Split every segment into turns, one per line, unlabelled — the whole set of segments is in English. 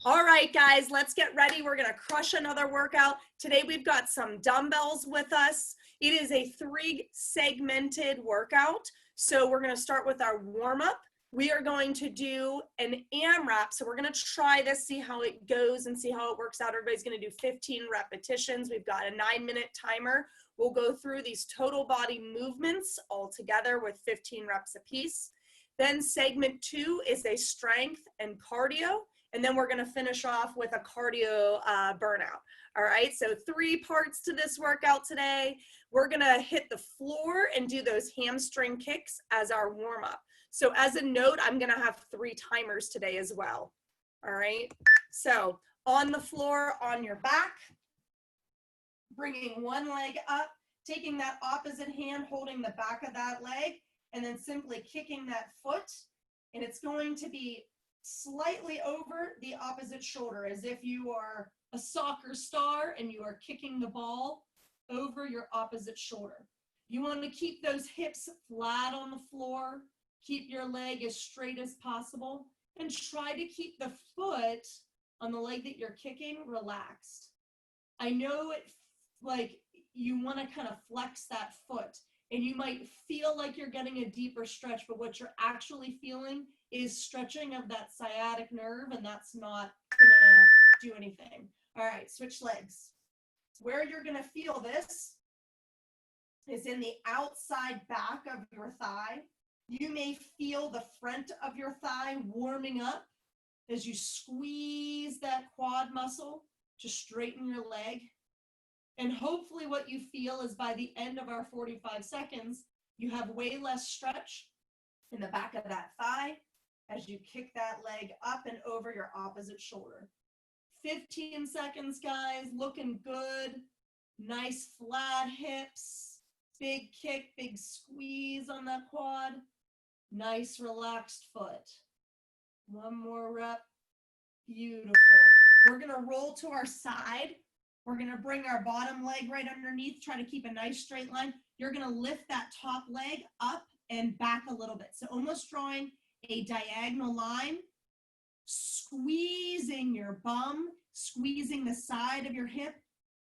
All right, guys, let's get ready. We're going to crush another workout. Today, we've got some dumbbells with us. It is a 3-segmented workout. So we're going to start with our warm-up. We are going to do an AMRAP. So we're going to try this, see how it goes and see how it works out. Everybody's going to do 15 repetitions. We've got a 9-minute timer. We'll go through these total body movements all together with 15 reps apiece. Then segment 2 is a strength and cardio. And then we're going to finish off with a cardio burnout. All right, so 3 parts to this workout today. We're going to hit the floor and do those hamstring kicks as our warm-up. So as a note, I'm going to have 3 timers today as well. All right, so on the floor, on your back, bringing one leg up, taking that opposite hand, holding the back of that leg, and then simply kicking that foot. And it's going to be slightly over the opposite shoulder, as if you are a soccer star and you are kicking the ball over your opposite shoulder. You want to keep those hips flat on the floor, keep your leg as straight as possible, and try to keep the foot on the leg that you're kicking relaxed. I know it like you want to kind of flex that foot, and you might feel like you're getting a deeper stretch, but what you're actually feeling is stretching of that sciatic nerve, and that's not gonna do anything. All right, switch legs. Where you're gonna feel this is in the outside back of your thigh. You may feel the front of your thigh warming up as you squeeze that quad muscle to straighten your leg. And hopefully what you feel is by the end of our 45 seconds, you have way less stretch in the back of that thigh as you kick that leg up and over your opposite shoulder. 15 seconds, guys, looking good. Nice flat hips, big kick, big squeeze on that quad. Nice relaxed foot. One more rep. Beautiful. We're gonna roll to our side. We're gonna bring our bottom leg right underneath, try to keep a nice straight line. You're gonna lift that top leg up and back a little bit. So almost drawing a diagonal line, squeezing your bum, squeezing the side of your hip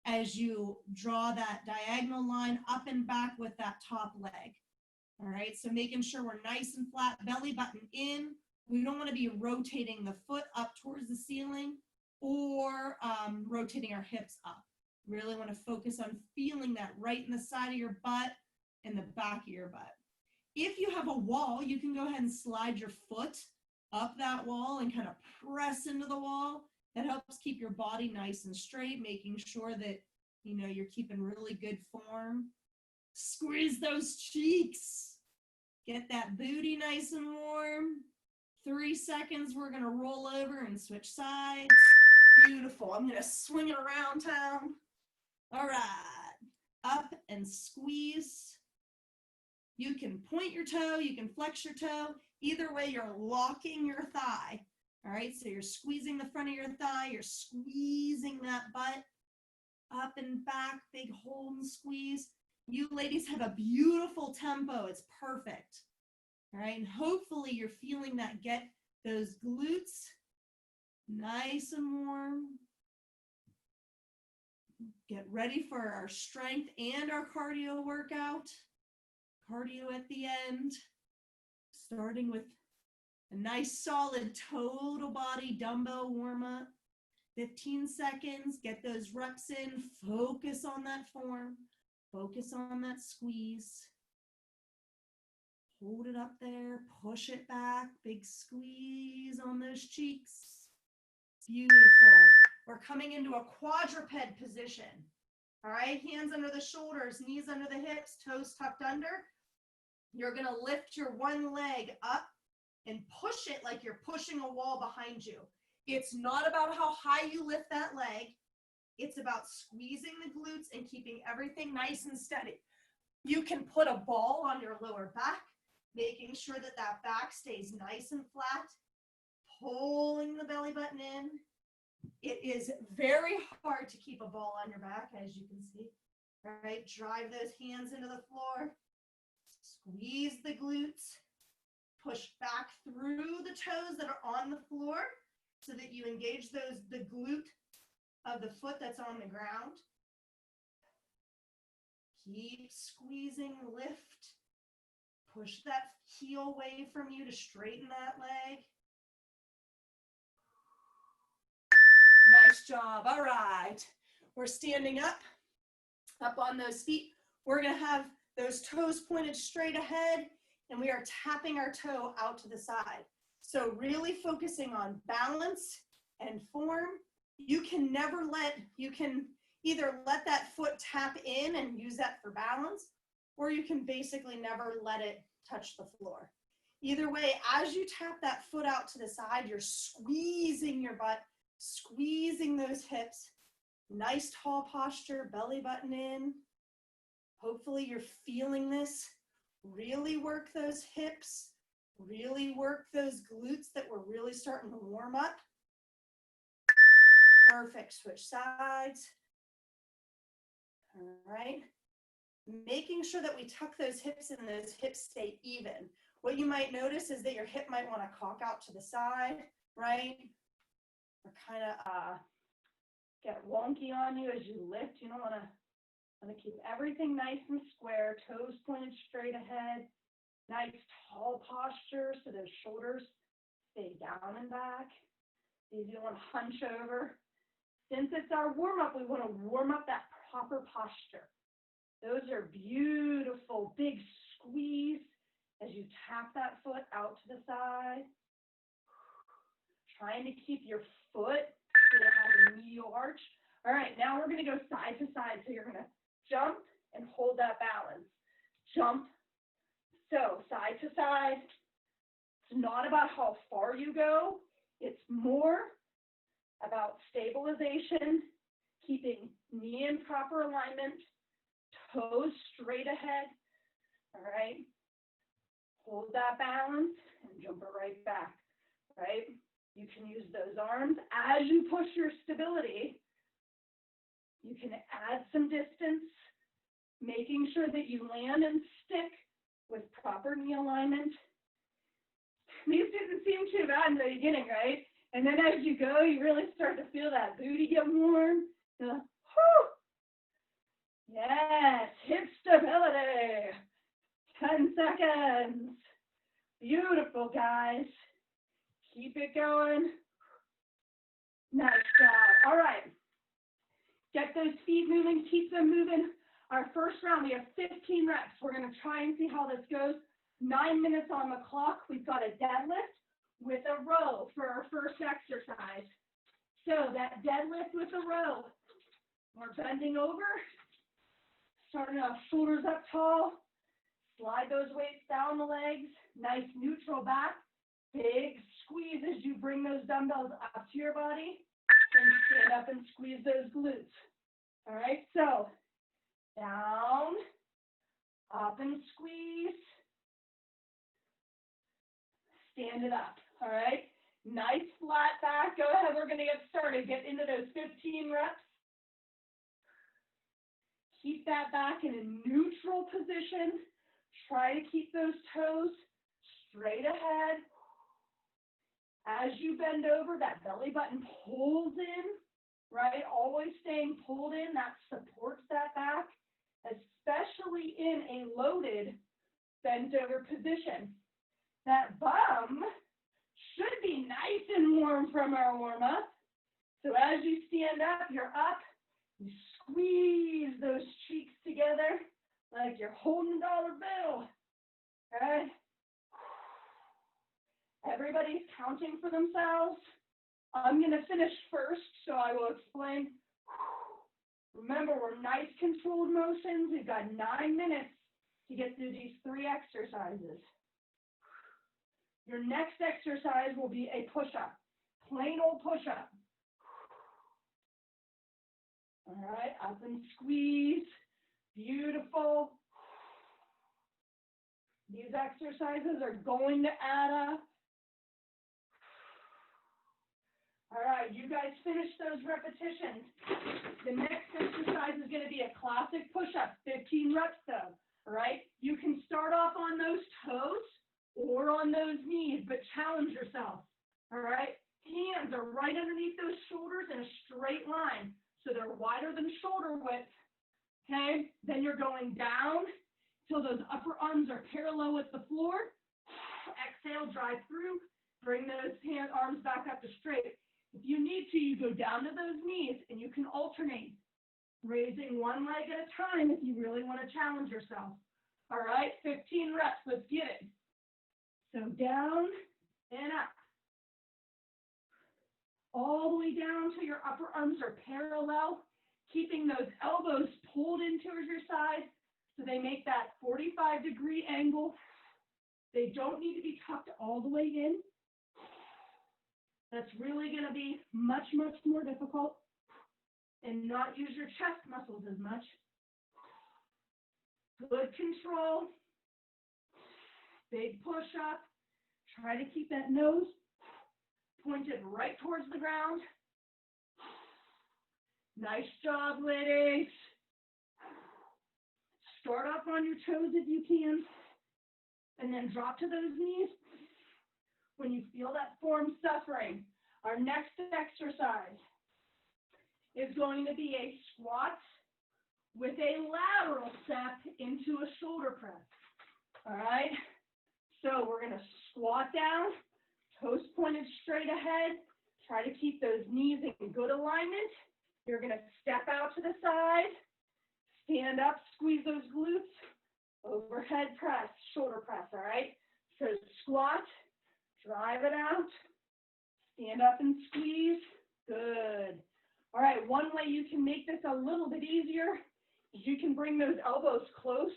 as you draw that diagonal line up and back with that top leg. All right, so making sure we're nice and flat, belly button in. We don't want to be rotating the foot up towards the ceiling or rotating our hips up. Really want to focus on feeling that right in the side of your butt and the back of your butt. If you have a wall, you can go ahead and slide your foot up that wall and kind of press into the wall. That helps keep your body nice and straight, making sure that you're keeping really good form. Squeeze those cheeks. Get that booty nice and warm. 3 seconds, we're gonna roll over and switch sides. Beautiful. I'm gonna swing it around town. All right, up and squeeze. You can point your toe, you can flex your toe. Either way, you're locking your thigh. All right, so you're squeezing the front of your thigh, you're squeezing that butt up and back, big hold and squeeze. You ladies have a beautiful tempo. It's perfect. All right, and hopefully you're feeling that. Get those glutes nice and warm. Get ready for our strength and our cardio workout. Cardio at the end, starting with a nice solid total body dumbbell warm-up. 15 seconds, get those reps in, focus on that form, focus on that squeeze. Hold it up there, push it back, big squeeze on those cheeks. Beautiful. We're coming into a quadruped position. All right, hands under the shoulders, knees under the hips, toes tucked under. You're gonna lift your one leg up and push it like you're pushing a wall behind you. It's not about how high you lift that leg. It's about squeezing the glutes and keeping everything nice and steady. You can put a ball on your lower back, making sure that that back stays nice and flat, pulling the belly button in. It is very hard to keep a ball on your back, as you can see. All right, drive those hands into the floor, squeeze the glutes, push back through the toes that are on the floor, so that you engage the glute of the foot that's on the ground. Keep squeezing, lift. Push that heel away from you to straighten that leg. Nice job. All right. We're standing up on those feet. We're going to have those toes pointed straight ahead, and we are tapping our toe out to the side. So really focusing on balance and form. You can either let that foot tap in and use that for balance, or you can basically never let it touch the floor. Either way, as you tap that foot out to the side, you're squeezing your butt, squeezing those hips. Nice tall posture, belly button in. Hopefully you're feeling this. Really work those hips. Really work those glutes that we're really starting to warm up. Perfect. Switch sides. All right. Making sure that we tuck those hips and those hips stay even. What you might notice is that your hip might want to cock out to the side, right? Or kind of get wonky on you as you lift. You don't want to keep everything nice and square, toes pointed straight ahead. Nice tall posture so those shoulders stay down and back. These you want to hunch over. Since it's our warm-up, we want to warm up that proper posture. Those are beautiful, big squeeze as you tap that foot out to the side. Trying to keep your foot so it has a medial arch. All right, now we're going to go side to side. So you're going to jump and hold that balance. Jump. So side to side. It's not about how far you go. It's more about stabilization, keeping knee in proper alignment, toes straight ahead. All right. Hold that balance and jump it right back. Right. You can use those arms as you push your stability. You can add some distance, making sure that you land and stick with proper knee alignment. These didn't seem too bad in the beginning, right? And then as you go, you really start to feel that booty get warm. Whew. Yes, hip stability. 10 seconds. Beautiful, guys. Keep it going. Nice job. All right. Get those feet moving, keep them moving. Our first round, we have 15 reps. We're going to try and see how this goes. 9 minutes on the clock. We've got a deadlift with a row for our first exercise. So that deadlift with a row. We're bending over, starting off shoulders up tall. Slide those weights down the legs. Nice neutral back. Big squeeze as you bring those dumbbells up to your body. And stand up and squeeze those glutes. All right, so down, up and squeeze. Stand it up. All right, nice flat back. Go ahead, we're going to get started. Get into those 15 reps. Keep that back in a neutral position. Try to keep those toes straight ahead. As you bend over, that belly button pulls in, right? Always staying pulled in. That supports that back, especially in a loaded bent over position. That bum should be nice and warm from our warm-up. So as you stand up, you're up. You squeeze those cheeks together like you're holding a dollar bill. All right? Everybody's counting for themselves. I'm going to finish first, so I will explain. Remember, we're nice controlled motions. We've got 9 minutes to get through these 3 exercises. Your next exercise will be a push-up, plain old push-up. All right, up and squeeze. Beautiful. These exercises are going to add up. All right, you guys finish those repetitions. The next exercise is going to be a classic push-up, 15 reps though, all right? You can start off on those toes or on those knees, but challenge yourself, all right?
Hands are right underneath those shoulders in a straight line. So they're wider than shoulder width. Okay? Then you're going down till those upper arms are parallel with the floor. Exhale, drive through. Bring those arms back up to straight. If you need to, you go down to those knees and you can alternate, raising one leg at a time if you really want to challenge yourself. All right, 15 reps, let's get it. So down and up. All the way down till your upper arms are parallel, keeping those elbows pulled in towards your side so they make that 45-degree angle. They don't need to be tucked all the way in. That's really going to be much, much more difficult and not use your chest muscles as much. Good control. Big push up. Try to keep that nose pointed right towards the ground. Nice job, ladies. Start off on your toes if you can, and then drop to those knees when you feel that form suffering. Our next exercise is going to be a squat with a lateral step into a shoulder press. All right? So we're going to squat down, toes pointed straight ahead. Try to keep those knees in good alignment. You're going to step out to the side, stand up, squeeze those glutes, overhead press, shoulder press, all right? So squat, drive it out, stand up and squeeze, good. All right, one way you can make this a little bit easier is you can bring those elbows close,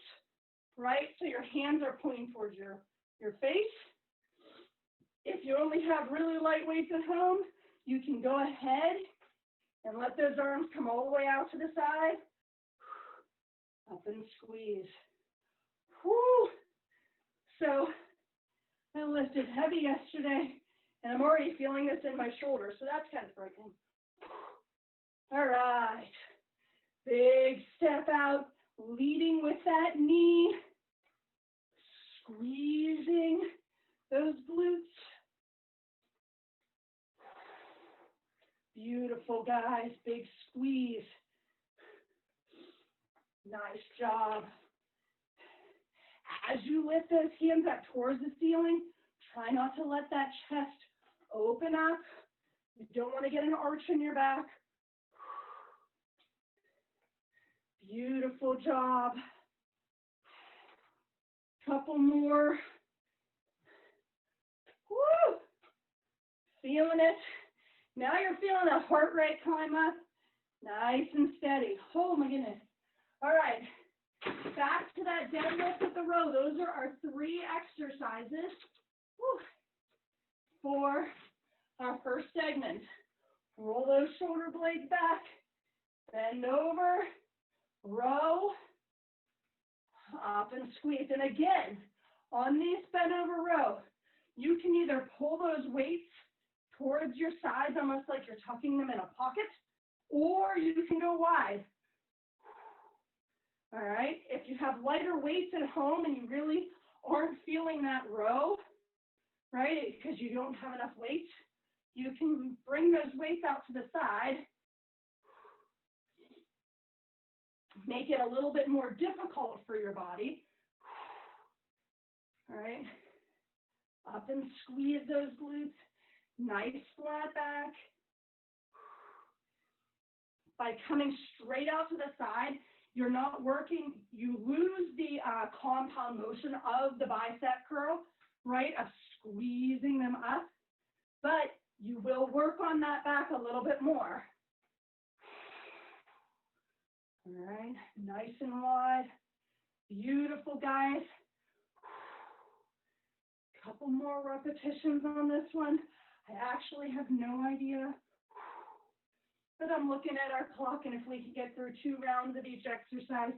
right? So your hands are pointing towards your face. If you only have really light weights at home, you can go ahead and let those arms come all the way out to the side. Up and squeeze. Whew. So I lifted heavy yesterday, and I'm already feeling this in my shoulder, so that's kind of frightening. All right. Big step out, leading with that knee. Squeezing those glutes. Beautiful, guys. Big squeeze. Nice job. As you lift those hands up towards the ceiling, try not to let that chest open up. You don't want to get an arch in your back. Beautiful job. Couple more. Woo! Feeling it. Now you're feeling that heart rate climb up. Nice and steady. Oh my goodness. All right. Back to that deadlift with the row. Those are our 3 exercises for our first segment. Roll those shoulder blades back. Bend over. Row. Up and squeeze. And again, on these bend over row, you can either pull those weights towards your sides, almost like you're tucking them in a pocket, or you can go wide. All right, if you have lighter weights at home and you really aren't feeling that row, right, because you don't have enough weight, you can bring those weights out to the side. Make it a little bit more difficult for your body. All right, up and squeeze those glutes. Nice flat back. By coming straight out to the side, you're not working, you lose the compound motion of the bicep curl, right, of squeezing them up, but you will work on that back a little bit more. All right, nice and wide. Beautiful, guys. Couple more repetitions on this one. I actually have no idea, but I'm looking at our clock, and if we could get through 2 rounds of each exercise,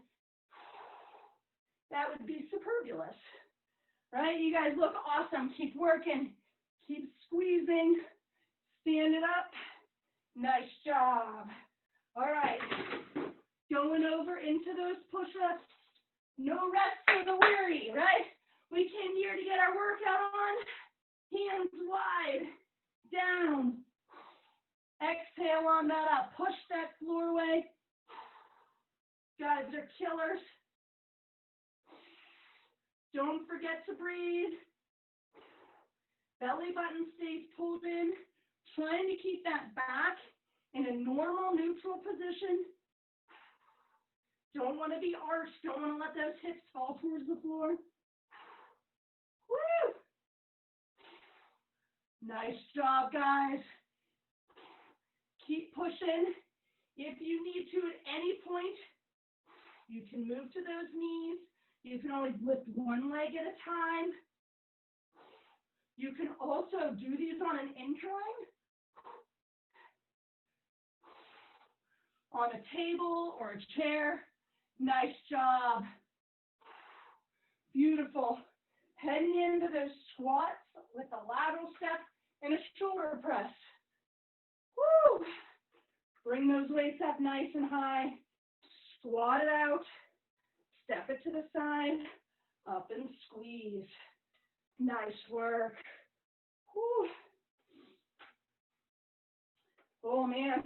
that would be superfluous, right? You guys look awesome. Keep working. Keep squeezing. Stand it up. Nice job. All right. Going over into those push-ups. No rest for the weary, right? We came here to get our workout on. Hands wide. Down. Inhale on that up. Push that floor away. Guys, they're killers. Don't forget to breathe. Belly button stays pulled in. Trying to keep that back in a normal, neutral position. Don't want to be arched. Don't want to let those hips fall towards the floor. Woo! Nice job, guys. Keep pushing. If you need to at any point, you can move to those knees. You can always lift one leg at a time. You can also do these on an incline, on a table or a chair. Nice job. Beautiful. Heading into those squats with a lateral step and a shoulder press. Woo! Bring those weights up nice and high. Squat it out. Step it to the side. Up and squeeze. Nice work. Woo. Oh, man.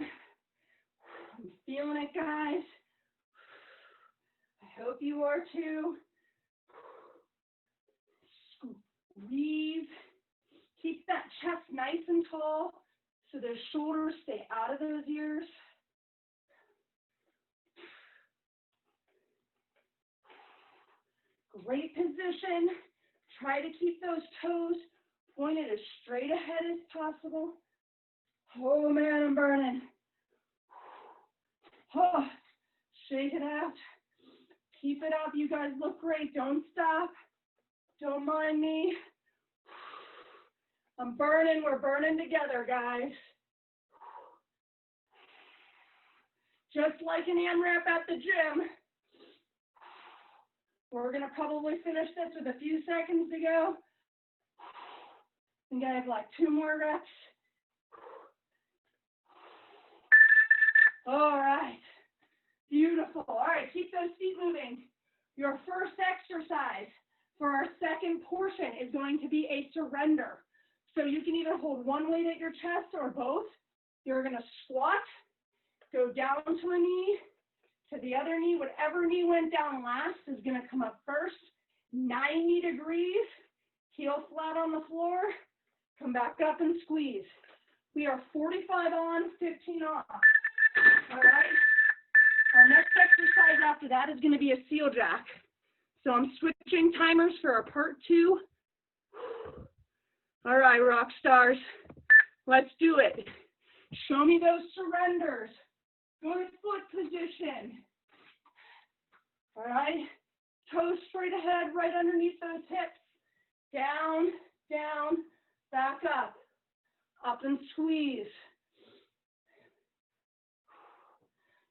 I'm feeling it, guys. I hope you are too. Squeeze. Keep that chest nice and tall so those shoulders stay out of those ears. Great position. Try to keep those toes pointed as straight ahead as possible. Oh man, I'm burning. Oh, shake it out. Keep it up. You guys look great. Don't stop. Don't mind me. I'm burning. We're burning together, guys. Just like an AMRAP at the gym. We're going to probably finish this with a few seconds to go. I think I have like 2 more reps. All right. Beautiful. All right, keep those feet moving. Your first exercise for our second portion is going to be a surrender. So you can either hold one weight at your chest or both. You're going to squat, go down to a knee, to the other knee. Whatever knee went down last is going to come up first. 90 degrees, heel flat on the floor. Come back up and squeeze. We are 45 on, 15 off. All right. Our next exercise after that is going to be a seal jack. So I'm switching timers for our part 2. All right, rock stars. Let's do it. Show me those surrenders. Good foot position. All right. Toes straight ahead, right underneath those hips. Down, down, back up. Up and squeeze.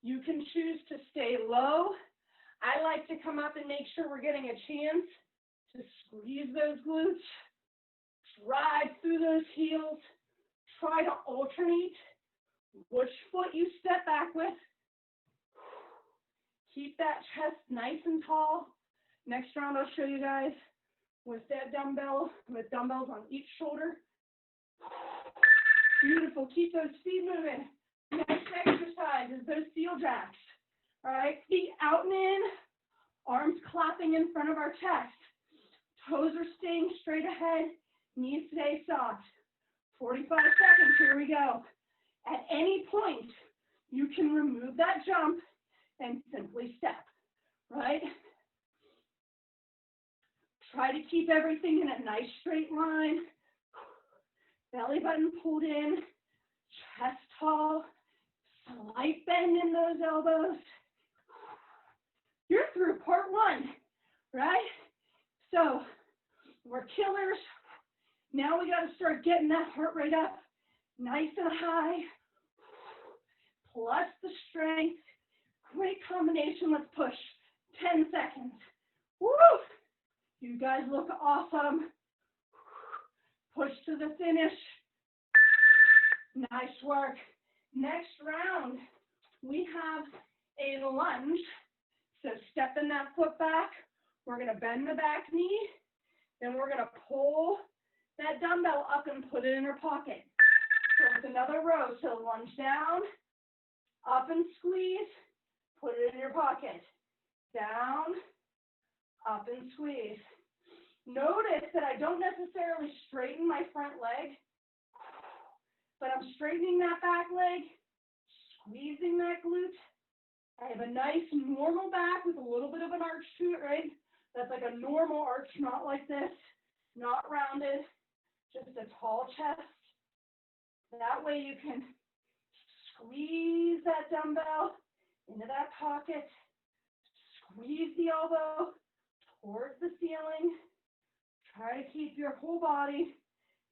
You can choose to stay low. I like to come up and make sure we're getting a chance to squeeze those glutes. Drive through those heels. Try to alternate which foot you step back with. Keep that chest nice and tall. Next round I'll show you guys with that dumbbell, with dumbbells on each shoulder. Beautiful. Keep those feet moving. Next exercise is those seal jacks. All right, feet out and in, arms clapping in front of our chest. Toes are staying straight ahead, knees stay soft. 45 seconds, here we go. At any point, you can remove that jump and simply step, right? Try to keep everything in a nice straight line. Belly button pulled in, chest tall, slight bend in those elbows. You're through part 1, right? So we're killers. Now we got to start getting that heart rate up nice and high, plus the strength. Great combination. Let's push. 10 seconds. Woo! You guys look awesome. Push to the finish. Nice work. Next round, we have a lunge. So stepping that foot back. We're going to bend the back knee. Then we're going to pull that dumbbell up and put it in our pocket. So with another row, so lunge down, up and squeeze, put it in your pocket. Down, up and squeeze. Notice that I don't necessarily straighten my front leg, but I'm straightening that back leg, squeezing that glute. I have a nice normal back with a little bit of an arch to it, right? That's like a normal arch, not like this, not rounded, just a tall chest. That way you can squeeze that dumbbell into that pocket, squeeze the elbow towards the ceiling. Try to keep your whole body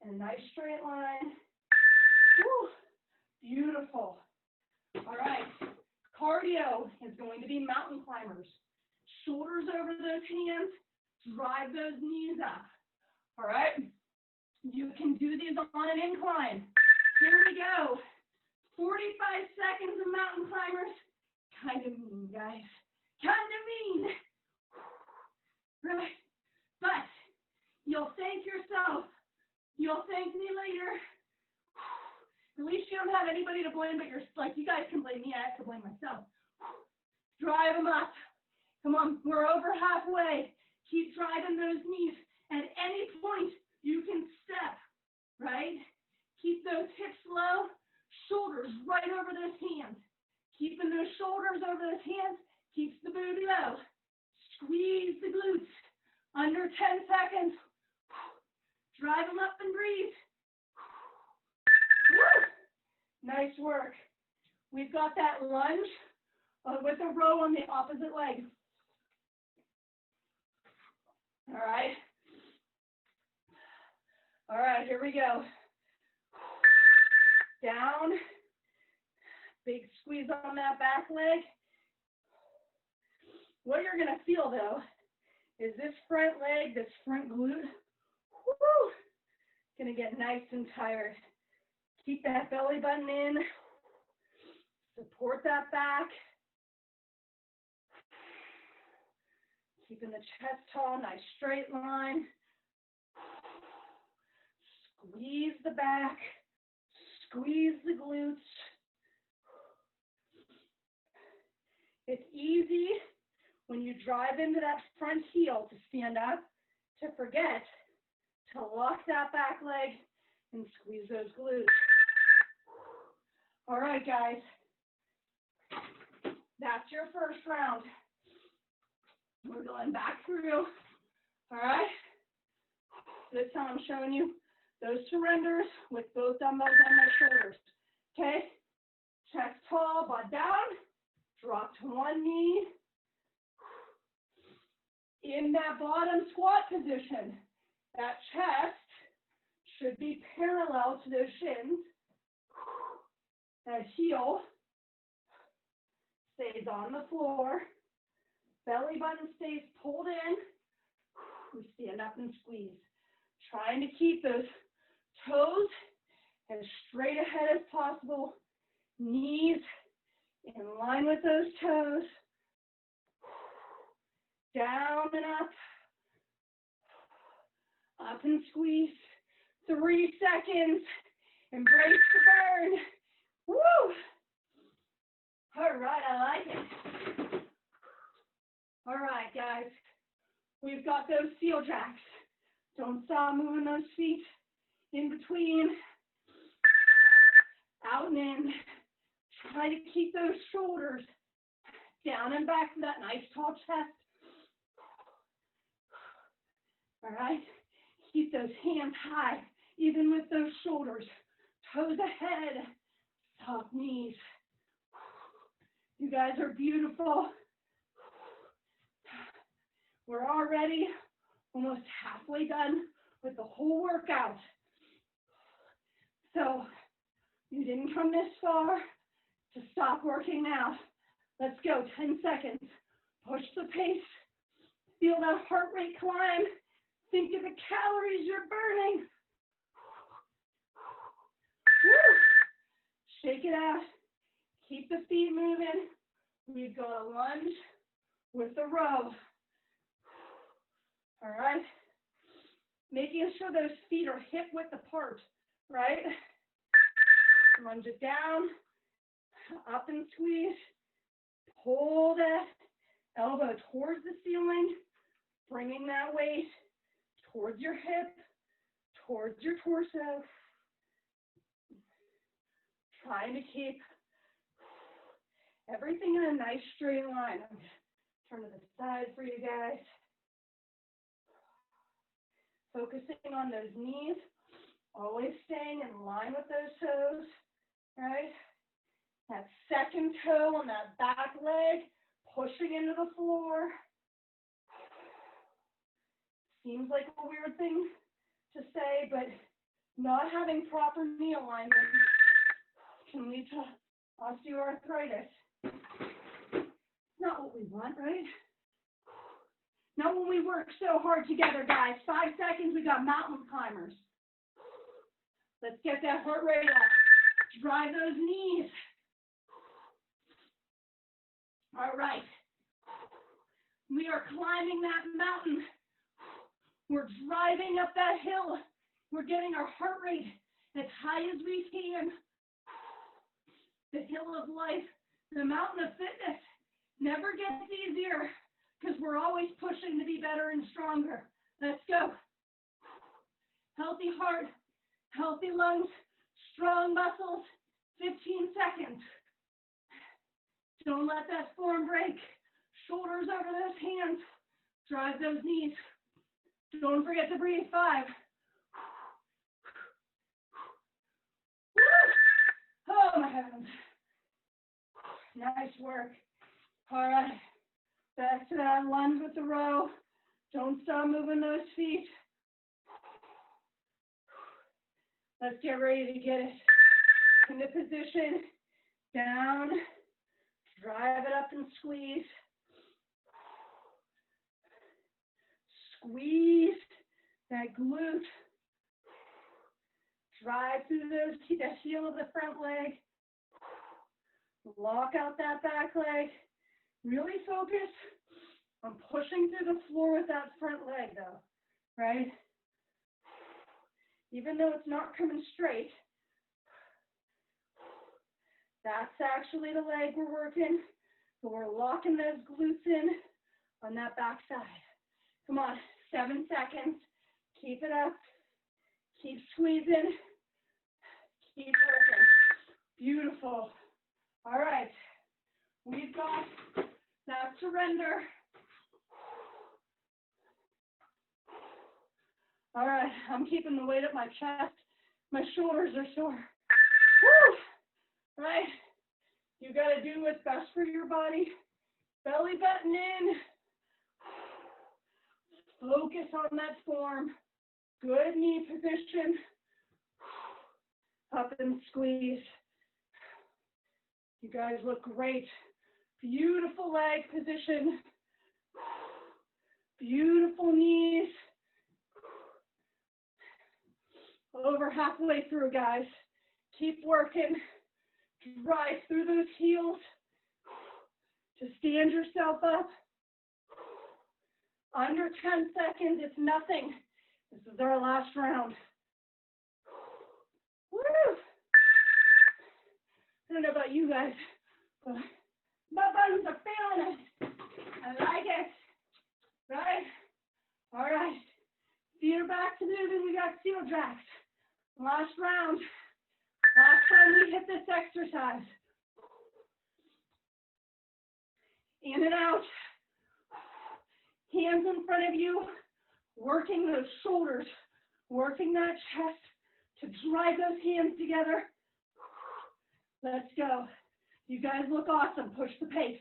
in a nice straight line. Woo, beautiful. All right, cardio is going to be mountain climbers. Shoulders over those hands, drive those knees up. All right, you can do these on an incline. Here we go. 45 seconds of mountain climbers. Kind of mean, guys. Kind of mean. Right, but you'll thank yourself. You'll thank me later. At least you don't have anybody to blame but like you guys can blame me, I have to blame myself. Drive them up. Come on, we're over halfway. Keep driving those knees. At any point, you can step, right? Keep those hips low, shoulders right over those hands. Keeping those shoulders over those hands keeps the booty low. Squeeze the glutes. Under 10 seconds. Drive them up and breathe. Woo! Nice work. We've got that lunge with a row on the opposite leg. All right. All right, here we go. Down. Big squeeze on that back leg. What you're going to feel, though, is this front leg, this front glute, woo, going to get nice and tired. Keep that belly button in. Support that back. Keeping the chest tall, nice straight line. Squeeze the back. Squeeze the glutes. It's easy when you drive into that front heel to stand up to forget to lock that back leg and squeeze those glutes. All right, guys. That's your first round. We're going back through. All right. This time I'm showing you those surrenders with both dumbbells on my shoulders. Okay? Chest tall, butt down. Drop to one knee. In that bottom squat position, that chest should be parallel to those shins. That heel stays on the floor. Belly button stays pulled in. We stand up and squeeze. Trying to keep those toes as straight ahead as possible. Knees in line with those toes. Down and up. Up and squeeze. 3 seconds. Embrace the burn. Woo! All right, I like it. All right, guys. We've got those seal jacks. Don't stop moving those feet in between. Out and in. Try to keep those shoulders down and back to that nice tall chest. All right. Keep those hands high, even with those shoulders. Toes ahead. Soft knees. You guys are beautiful. We're already almost halfway done with the whole workout. So you didn't come this far to stop working now. Let's go, 10 seconds. Push the pace. Feel that heart rate climb. Think of the calories you're burning. Woo! Shake it out. Keep the feet moving. We've got a lunge with the row. All right. Making sure those feet are hip width apart, right? Lunge it down, up and squeeze. Pull that elbow towards the ceiling, bringing that weight towards your hip, towards your torso. Trying to keep everything in a nice straight line. I'm going to turn to the side for you guys. Focusing on those knees, always staying in line with those toes, right? That second toe on that back leg, pushing into the floor. Seems like a weird thing to say, but not having proper knee alignment can lead to osteoarthritis. Not what we want, right? Not when we work so hard together, guys. 5 seconds, we got mountain climbers. Let's get that heart rate up. Drive those knees. All right. We are climbing that mountain. We're driving up that hill. We're getting our heart rate as high as we can. The hill of life, the mountain of fitness, never gets easier because we're always pushing to be better and stronger. Let's go. Healthy heart, healthy lungs, strong muscles, 15 seconds. Don't let that form break. Shoulders over those hands. Drive those knees. Don't forget to breathe. 5. Oh, my heavens. Nice work. All right. Back to that lunge with the row. Don't stop moving those feet. Let's get ready to get it into position. Down. Drive it up and squeeze. Squeeze that glute. Drive through those, the heel of the front leg. Lock out that back leg. Really focus on pushing through the floor with that front leg though, right? Even though it's not coming straight, that's actually the leg we're working. So we're locking those glutes in on that back side. Come on, 7 seconds. Keep it up. Keep squeezing. Keep working. Beautiful. All right. We've got that surrender. All right. I'm keeping the weight up my chest. My shoulders are sore. Woo! Right. You got to do what's best for your body. Belly button in. Focus on that form. Good knee position. Up and squeeze. You guys look great. Beautiful leg position. Beautiful knees. Over halfway through, guys. Keep working. Drive through those heels to stand yourself up. Under 10 seconds, it's nothing. This is our last round. Woo! I don't know about you guys, but my buttons are feeling it. I like it. Right? All right. Feet are back to moving. We got seal jacks. Last round. Last time we hit this exercise. In and out. Hands in front of you. Working those shoulders. Working that chest to drive those hands together. Let's go. You guys look awesome. Push the pace.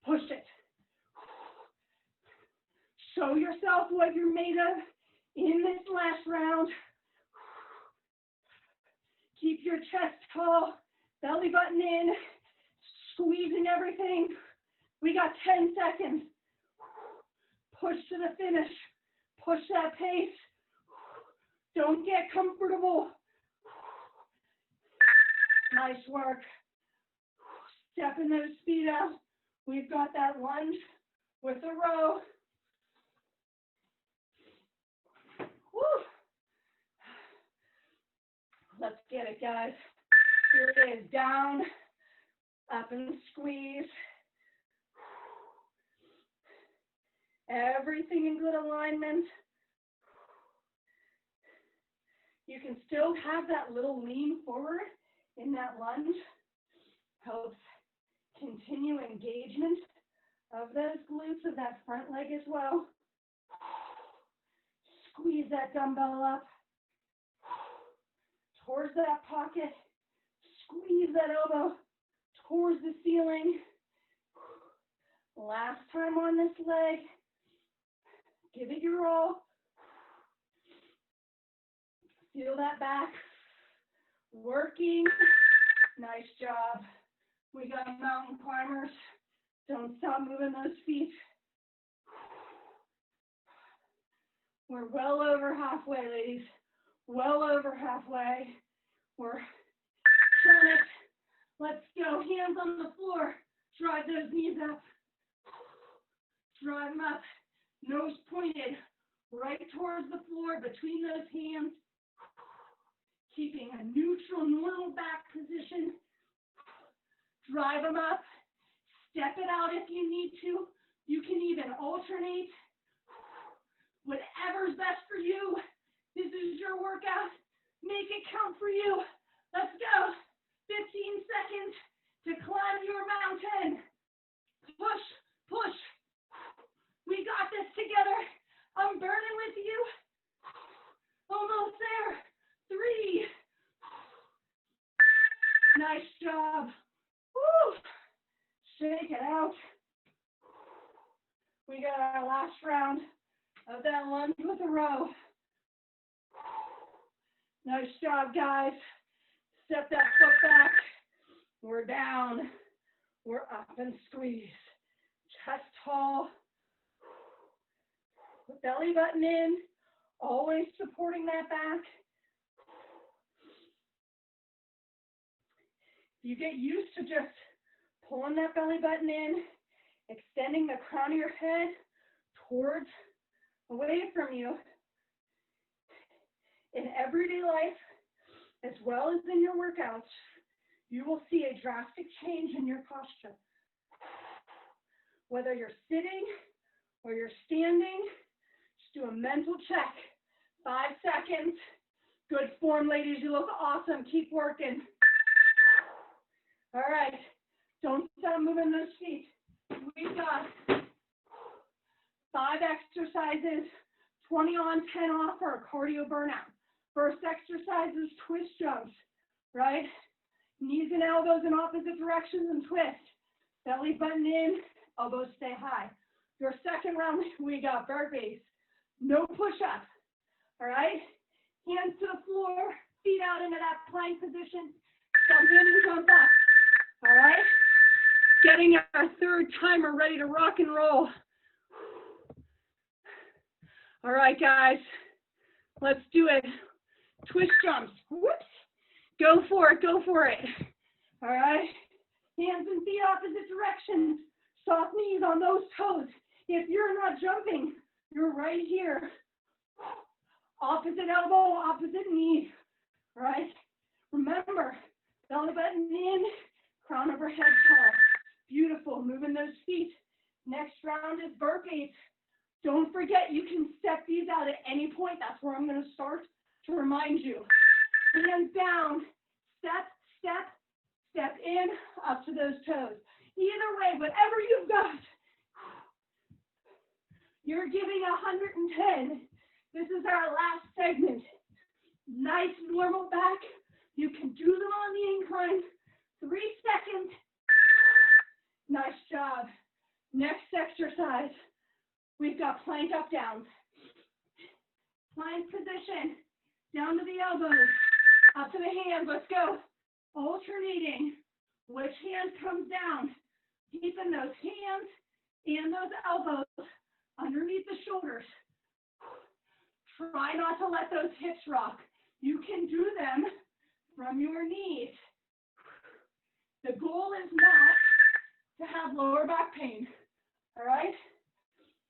Push it. Show yourself what you're made of in this last round. Keep your chest tall. Belly button in. Squeezing everything. We got 10 seconds. Push to the finish. Push that pace. Don't get comfortable. Nice work. Stepping those feet out. We've got that lunge with a row. Woo. Let's get it, guys. Here it is, down, up and squeeze. Everything in good alignment. You can still have that little lean forward in that lunge. Helps continue engagement of those glutes of that front leg as well. Squeeze that dumbbell up towards that pocket. Squeeze that elbow towards the ceiling. Last time on this leg. Give it your all. Feel that back. Working. Nice job. We got mountain climbers. Don't stop moving those feet. We're well over halfway, ladies. Well over halfway. We're killing it. Let's go. Hands on the floor. Drive those knees up. Drive them up. Nose pointed right towards the floor between those hands. Keeping a neutral, normal back position. Drive them up. Step it out if you need to. You can even alternate. Whatever's best for you. This is your workout. Make it count for you. Let's go. 15 seconds to climb your mountain. Push, push. We got this together. I'm burning with you. Almost there. 3. Nice job. Woo. Shake it out. We got our last round of that lunge with a row. Nice job, guys. Step that foot back. We're down. We're up and squeeze. Chest tall. Belly button in. Always supporting that back. You get used to just pulling that belly button in, extending the crown of your head towards, away from you. In everyday life, as well as in your workouts, you will see a drastic change in your posture. Whether you're sitting or you're standing, just do a mental check. 5 seconds. Good form, ladies. You look awesome. Keep working. All right. Don't stop moving those feet. We've got 5 exercises, 20 on, 10 off for a cardio burnout. First exercise is twist jumps, right? Knees and elbows in opposite directions and twist. Belly button in, elbows stay high. Your second round, we got burpees. No push-ups, all right? Hands to the floor, feet out into that plank position. Jump in and jump up, all right? Getting our third timer ready to rock and roll. All right, guys, let's do it. Twist jumps. Whoops. Go for it. Go for it. All right. Hands and feet opposite directions. Soft knees on those toes. If you're not jumping, you're right here. Opposite elbow, opposite knee. All right. Remember, belly button in, crown of our head tall. Beautiful. Moving those feet. Next round is burpees. Don't forget, you can step these out at any point. That's where I'm going to start to remind you. Hands down. Step, step, step in, up to those toes. Either way, whatever you've got, you're giving 110. This is our last segment. Nice normal back. You can do them on the incline. 3 seconds. Nice job. Next exercise. We've got plank up downs. Plank position. Down to the elbows. Up to the hands. Let's go. Alternating. Which hand comes down? Keeping those hands and those elbows underneath the shoulders. Try not to let those hips rock. You can do them from your knees. The goal is not to have lower back pain. All right?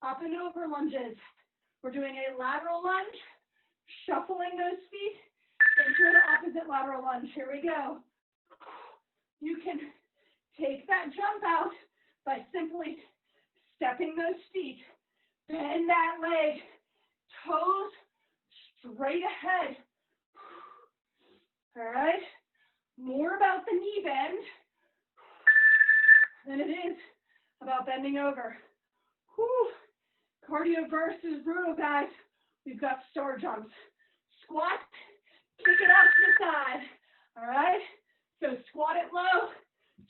Up and over lunges. We're doing a lateral lunge, shuffling those feet into an opposite lateral lunge. Here we go. You can take that jump out by simply stepping those feet. Bend that leg, toes straight ahead. All right? More about the knee bend than it is about bending over. Whew. Cardio versus brutal, guys. We've got star jumps. Squat, kick it out to the side. All right? So squat it low,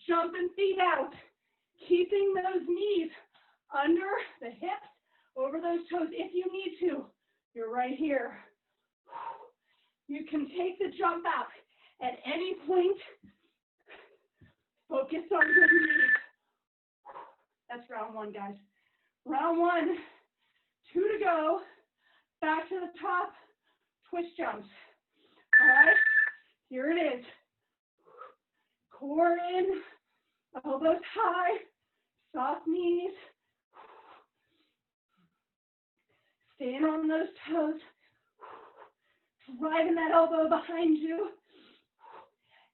jumping feet out, keeping those knees under the hips, over those toes if you need to. You're right here. You can take the jump out at any point. Focus on good knees. That's round one, guys. Round one, 2 to go. Back to the top, twist jumps. All right, here it is. Core in, elbows high, soft knees. Staying on those toes. Driving that elbow behind you.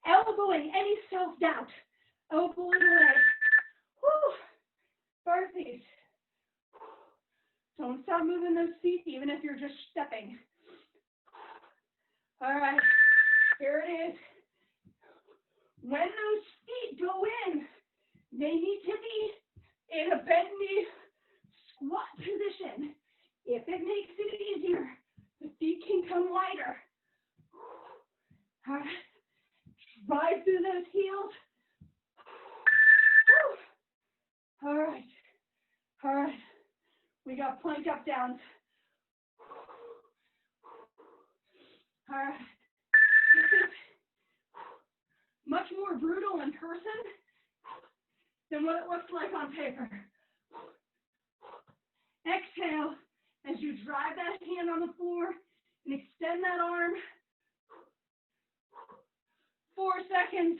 Elbowing any self-doubt. Elbow it away. Woo. Burpees. Don't stop moving those feet even if you're just stepping. All right, here it is. When those feet go in, they need to be in a bend knee squat position. If it makes it easier, the feet can come wider. All right. Drive through those heels. Woo. All right. All right. We got plank up downs. All right. This is much more brutal in person than what it looks like on paper. Exhale as you drive that hand on the floor and extend that arm. 4 seconds.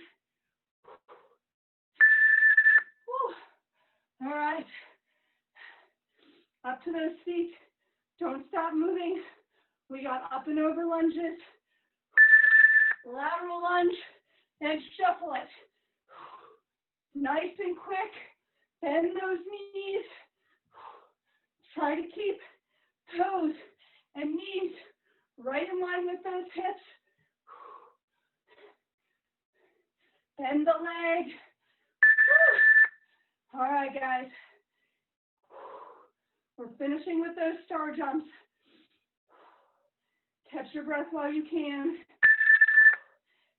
Woo. All right. Up to those feet. Don't stop moving. We got up and over lunges. Lateral lunge and shuffle it. Nice and quick. Bend those knees. Try to keep toes and knees right in line with those hips. Bend the leg. All right, guys. We're finishing with those star jumps. Catch your breath while you can.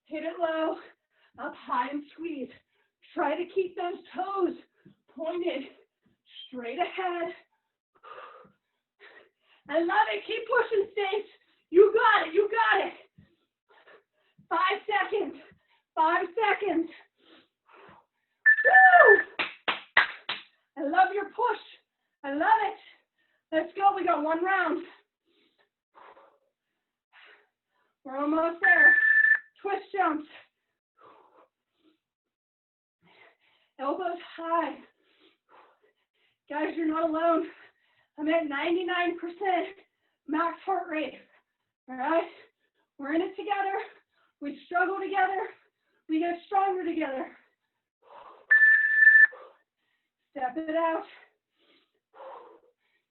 Hit it low, up high and squeeze. Try to keep those toes pointed straight ahead. I love it. Keep pushing, Stace. You got it. You got it. 5 seconds. 5 seconds. Woo! I love your push. I love it. Let's go. We got 1 round. We're almost there. Twist jumps. Elbows high. Guys, you're not alone. I'm at 99% max heart rate. All right? We're in it together. We struggle together. We get stronger together. Step it out.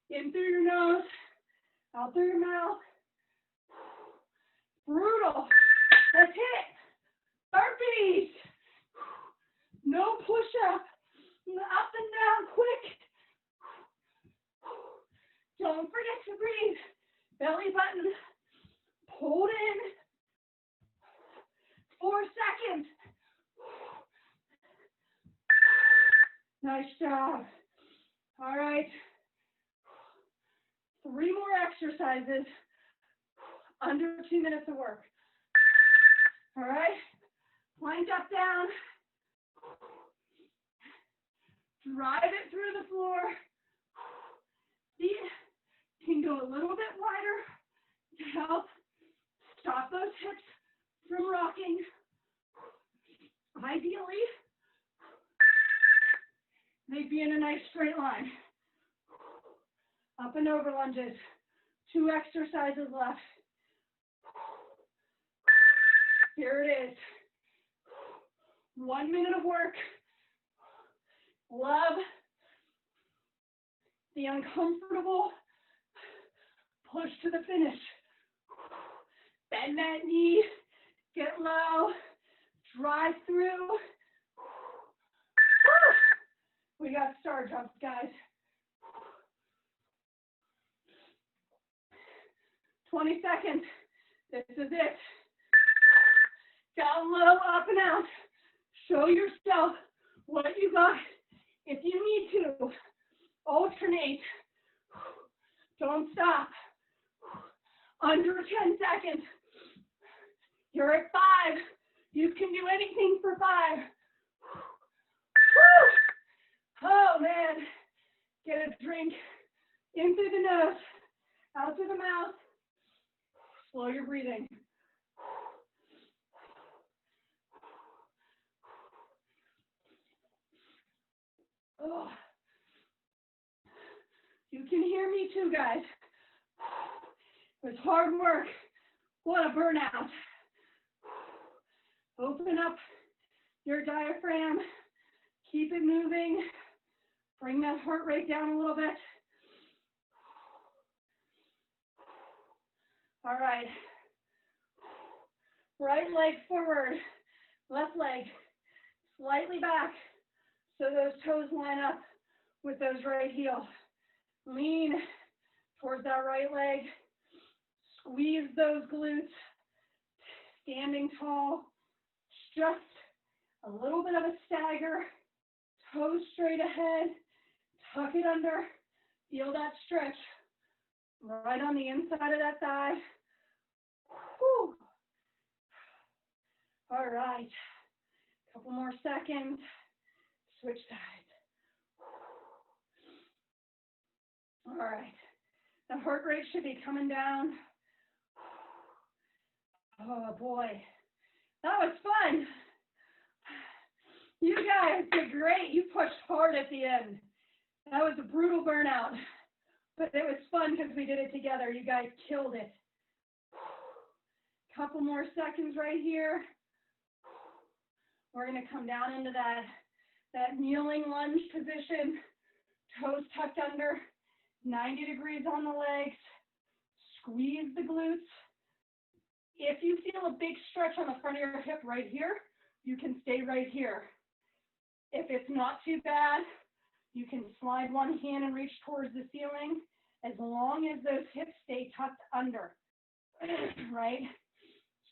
In through your nose, out through your mouth. Brutal. That's it. Burpees. No push-up. Up and down quick. Don't forget to breathe. Belly button pulled in. 4 seconds. Nice job. All right. 3 more exercises. Under 2 minutes of work. All right. Plank up, down. Drive it through the floor. Feet can go a little bit wider to help stop those hips from rocking. Ideally, they'd be in a nice straight line. Up and over lunges. 2 exercises left. Here it is. 1 minute of work. Love the uncomfortable push to the finish. Bend that knee, get low, drive through. We got star jumps, guys. 20 seconds. This is it. Down low, up and out. Show yourself what you got. If you need to, alternate. Don't stop. Under 10 seconds. You're at 5. You can do anything for 5. Woo! Oh man. Get a drink in through the nose, out through the mouth. Slow your breathing. Oh. You can hear me too, guys. It was hard work. What a burnout. Open up your diaphragm. Keep it moving. Bring that heart rate down a little bit. All right. Right leg forward. Left leg slightly back so those toes line up with those right heels. Lean towards that right leg. Squeeze those glutes. Standing tall. Just a little bit of a stagger. Toes straight ahead. Tuck it under. Feel that stretch right on the inside of that thigh. Whew. All right. Couple more seconds. Switch sides. All right. The heart rate should be coming down. Oh boy. That was fun. You guys did great. You pushed hard at the end. That was a brutal burnout, but it was fun because we did it together. You guys killed it. Couple more seconds right here. We're going to come down into that kneeling lunge position. Toes tucked under, 90 degrees on the legs. Squeeze the glutes. If you feel a big stretch on the front of your hip right here, you can stay right here. If it's not too bad, you can slide one hand and reach towards the ceiling as long as those hips stay tucked under, right?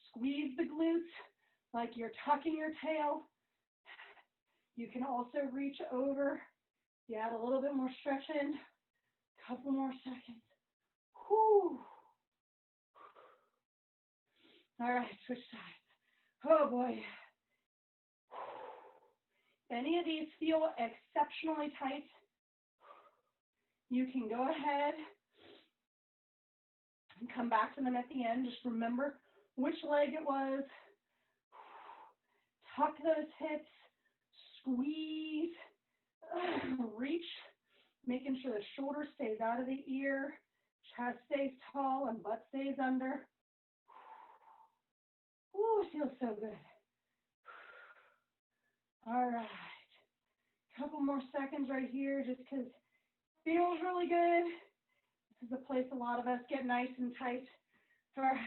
Squeeze the glutes like you're tucking your tail. You can also reach over. You add a little bit more stretch in. Couple more seconds. Whew. All right, switch sides. Oh boy. If any of these feel exceptionally tight, you can go ahead and come back to them at the end. Just remember which leg it was. Tuck those hips, squeeze, reach, making sure the shoulder stays out of the ear, chest stays tall, and butt stays under. Ooh, it feels so good. All right. Couple more seconds right here just because it feels really good. This is a place a lot of us get nice and tight. All right.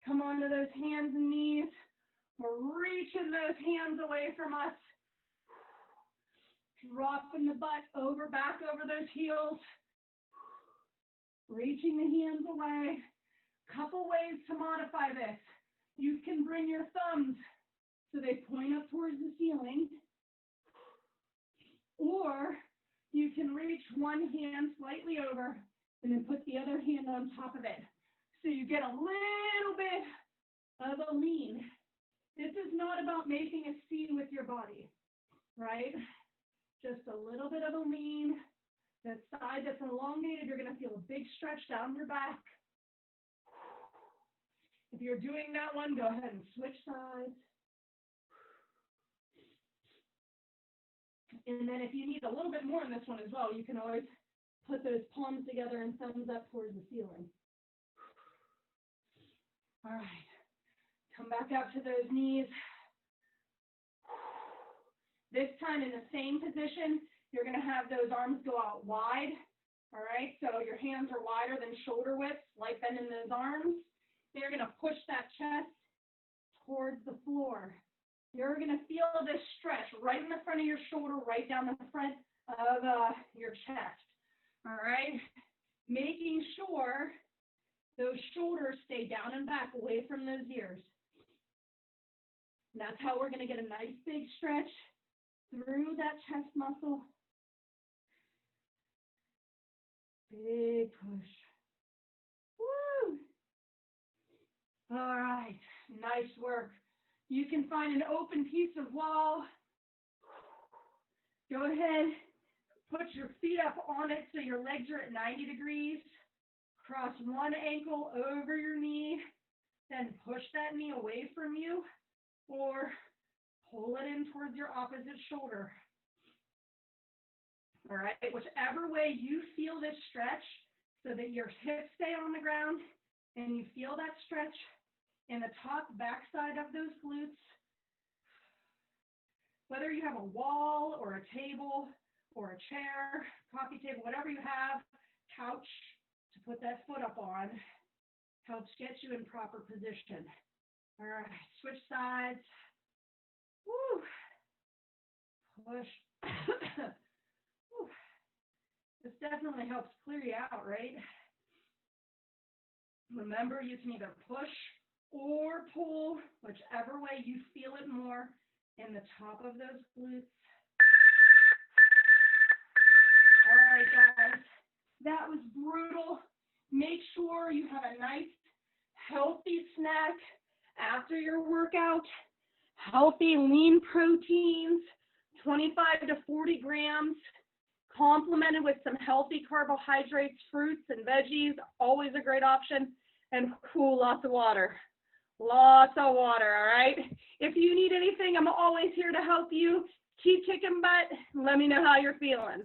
Come on to those hands and knees. We're reaching those hands away from us. Dropping the butt over, back over those heels. Reaching the hands away. Couple ways to modify this. You can bring your thumbs so they point up towards the ceiling. Or you can reach one hand slightly over and then put the other hand on top of it. So you get a little bit of a lean. This is not about making a C with your body, right? Just a little bit of a lean. The side that's elongated, you're going to feel a big stretch down your back. If you're doing that one, go ahead and switch sides. And then if you need a little bit more in this one as well, you can always put those palms together and thumbs up towards the ceiling. All right. Come back up to those knees. This time in the same position, you're gonna have those arms go out wide. All right, so your hands are wider than shoulder width, light bend in those arms. You're gonna push that chest towards the floor. You're gonna feel this stretch right in the front of your shoulder, right down the front of your chest. All right, making sure those shoulders stay down and back away from those ears. And that's how we're gonna get a nice big stretch through that chest muscle. Big push. Woo! All right, nice work. You can find an open piece of wall. Go ahead, put your feet up on it so your legs are at 90 degrees. Cross one ankle over your knee, then push that knee away from you, or pull it in towards your opposite shoulder. All right, whichever way you feel this stretch so that your hips stay on the ground and you feel that stretch in the top backside of those glutes. Whether you have a wall or a table or a chair, coffee table, whatever you have, couch to put that foot up on, helps get you in proper position. All right, switch sides. Woo. Push. Woo. This definitely helps clear you out, right? Remember, you can either push or pull, whichever way you feel it more in the top of those glutes. All right, guys, that was brutal. Make sure you have a nice, healthy snack after your workout. Healthy, lean proteins, 25 to 40 grams, complemented with some healthy carbohydrates, fruits and veggies, always a great option, and cool, lots of water. Lots of water, all right? If you need anything, I'm always here to help you. Keep kicking butt. Let me know how you're feeling.